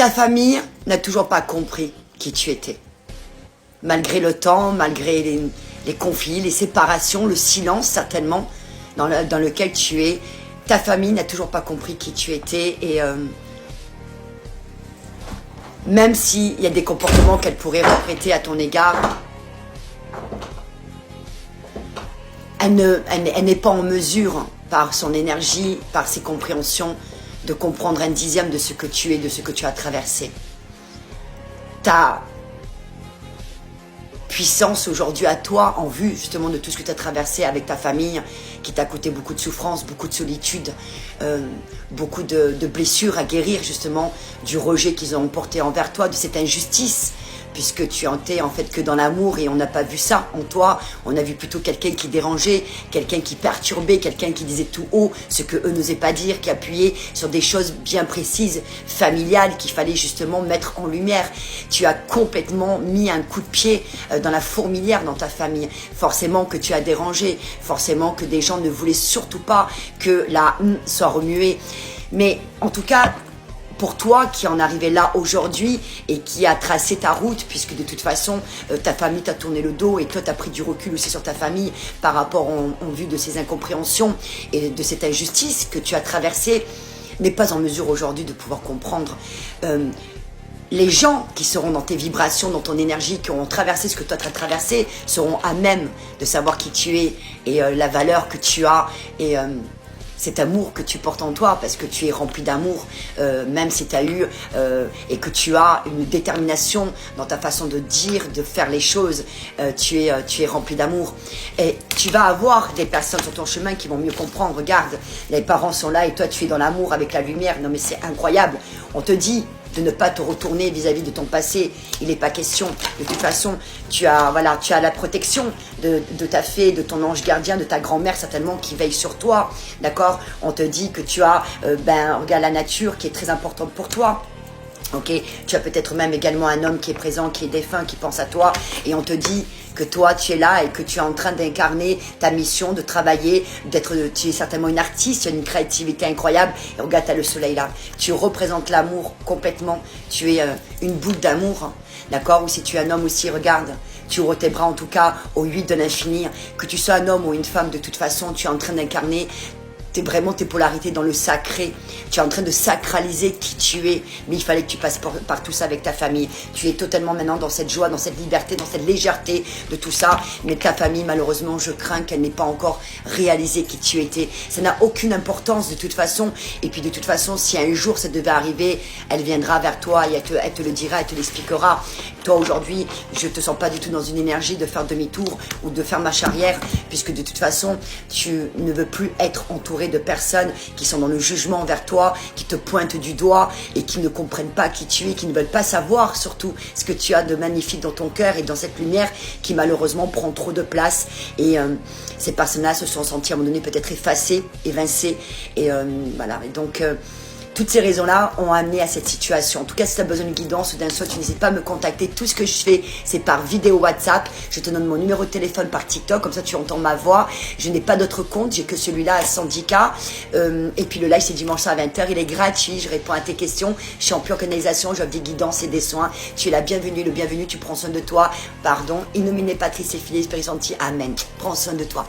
ta famille n'a toujours pas compris qui tu étais. Malgré le temps, malgré les conflits, les séparations, le silence certainement dans lequel tu es, ta famille n'a toujours pas compris qui tu étais et même s'il y a des comportements qu'elle pourrait regretter à ton égard, elle n'est pas en mesure, par son énergie, par ses compréhensions, de comprendre un dixième de ce que tu es, de ce que tu as traversé. Ta puissance aujourd'hui à toi, en vue justement de tout ce que tu as traversé avec ta famille, qui t'a coûté beaucoup de souffrance, beaucoup de solitude, beaucoup de blessures à guérir justement, du rejet qu'ils ont porté envers toi, de cette injustice, puisque tu étais en fait que dans l'amour et on n'a pas vu ça en toi, on a vu plutôt quelqu'un qui dérangeait, quelqu'un qui perturbait, quelqu'un qui disait tout haut ce que eux n'osaient pas dire, qui appuyait sur des choses bien précises, familiales, qu'il fallait justement mettre en lumière. Tu as complètement mis un coup de pied dans la fourmilière dans ta famille, forcément que tu as dérangé, forcément que des gens ne voulaient surtout pas que la soit remuée, mais en tout cas, pour toi qui en arrivais là aujourd'hui et qui a tracé ta route, puisque de toute façon, ta famille t'a tourné le dos et toi, tu as pris du recul aussi sur ta famille par rapport en vue de ces incompréhensions et de cette injustice que tu as traversée, n'est pas en mesure aujourd'hui de pouvoir comprendre. Les gens qui seront dans tes vibrations, dans ton énergie, qui auront traversé ce que toi tu as traversé, seront à même de savoir qui tu es et la valeur que tu as et cet amour que tu portes en toi, parce que tu es rempli d'amour, même si tu as eu et que tu as une détermination dans ta façon de dire, de faire les choses, tu es rempli d'amour. Et tu vas avoir des personnes sur ton chemin qui vont mieux comprendre. Regarde, les parents sont là et toi tu es dans l'amour avec la lumière. Non mais c'est incroyable. On te dit de ne pas te retourner vis-à-vis de ton passé. Il n'est pas question. De toute façon, tu as la protection de ta fée, de ton ange gardien, de ta grand-mère certainement qui veille sur toi. D'accord? On te dit que tu as, regarde la nature qui est très importante pour toi. Ok, tu as peut-être même également un homme qui est présent, qui est défunt, qui pense à toi, et on te dit que toi tu es là et que tu es en train d'incarner ta mission, de travailler, tu es certainement une artiste, tu as une créativité incroyable, et regarde, tu as le soleil là, tu représentes l'amour complètement, tu es une boule d'amour, hein, d'accord, ou si tu es un homme aussi, regarde, tu ouvres tes bras en tout cas au 8 de l'infini, que tu sois un homme ou une femme, de toute façon, tu es en train d'incarner vraiment tes polarités dans le sacré. Tu es en train de sacraliser qui tu es. Mais il fallait que tu passes par tout ça avec ta famille. Tu es totalement maintenant dans cette joie, dans cette liberté, dans cette légèreté de tout ça. Mais ta famille, malheureusement, je crains qu'elle n'ait pas encore réalisé qui tu étais. Ça n'a aucune importance de toute façon. Et puis de toute façon, si un jour ça devait arriver, elle viendra vers toi et elle te le dira, elle te l'expliquera. Toi aujourd'hui, je te sens pas du tout dans une énergie de faire demi-tour ou de faire marche arrière, puisque de toute façon, tu ne veux plus être entouré de personnes qui sont dans le jugement envers toi, qui te pointent du doigt et qui ne comprennent pas qui tu es, qui ne veulent pas savoir surtout ce que tu as de magnifique dans ton cœur et dans cette lumière qui malheureusement prend trop de place. Et ces personnes-là se sont senties à un moment donné peut-être effacées, évincées. Et voilà. Et donc toutes ces raisons-là ont amené à cette situation. En tout cas, si tu as besoin de guidance ou d'un soin, tu n'hésites pas à me contacter. Tout ce que je fais, c'est par vidéo WhatsApp. Je te donne mon numéro de téléphone par TikTok, comme ça tu entends ma voix. Je n'ai pas d'autre compte, j'ai que celui-là à 110K. Et puis le live, c'est dimanche à 20h. Il est gratuit, je réponds à tes questions. Je suis en pure canalisation, j'offre des guidances et des soins. Tu es la bienvenue, le bienvenu, tu prends soin de toi. Pardon. In nomine Patris et Filii Spiritus Sancti. Amen. Prends soin de toi.